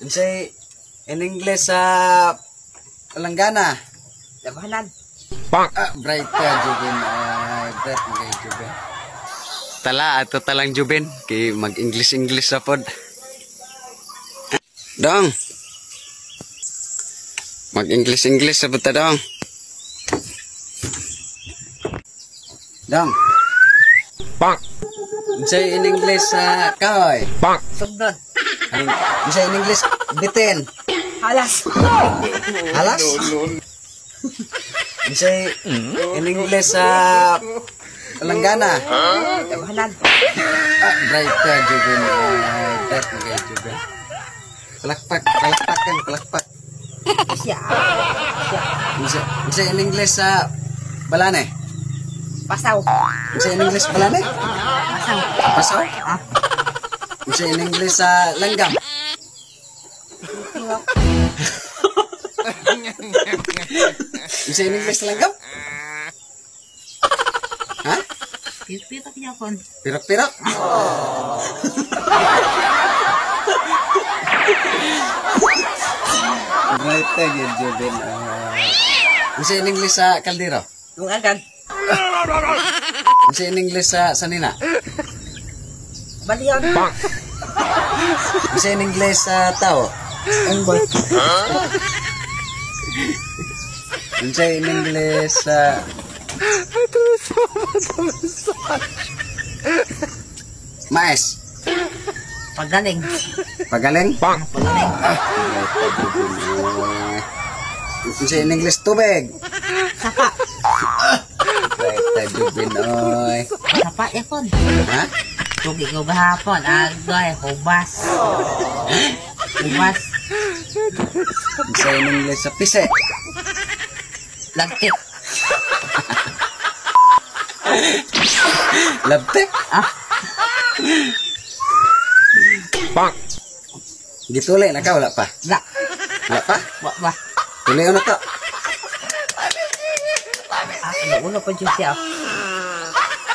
Say in English sa Langgana. Labanan. Bright ka, Jubin. Bright kay Jubin. Tala, ato talang Jubin. Kay mag-English sa pod. Dong. Mag-English sa pod ta, dong. Dong. Say in English sa kahoy. Sugdon. Say in English bitin. Halas. Halas? Say in English sa Langgana. Labanan. Bright ka, Jubin. Bright kay Jubin. Palakpak. Siya. Say in English sa Balane. Pasaw. Say in English Balane. Pasaw. Pasaw? Say in English sa Langgam. Say in English sa Langgam? Ha? Pipitak niya kon. Pirok-pirok? Bright ka, Jubin. Say in English sa Kaldero. Yung agad. Say in English sa Sanina. Baliyan. Say in English sa Tao. Unggoy. Say in English sa Mais. Pagaling. Pagaling? Pagaling. Say in English tubig. Sapa. Bright Jubin, oy. Sapa ya kon. Ha? Tugig ko gahapon. Agoy. Hubas. Hubas. Say in English sa pise. Lagkit. Labtek. Gituli na ka, wala pa? La. Wala pa? Wah. Tuli na to. Ulo pa dyan siya.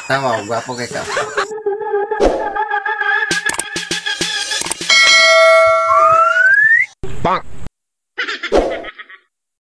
Tama, gwapo kay ka.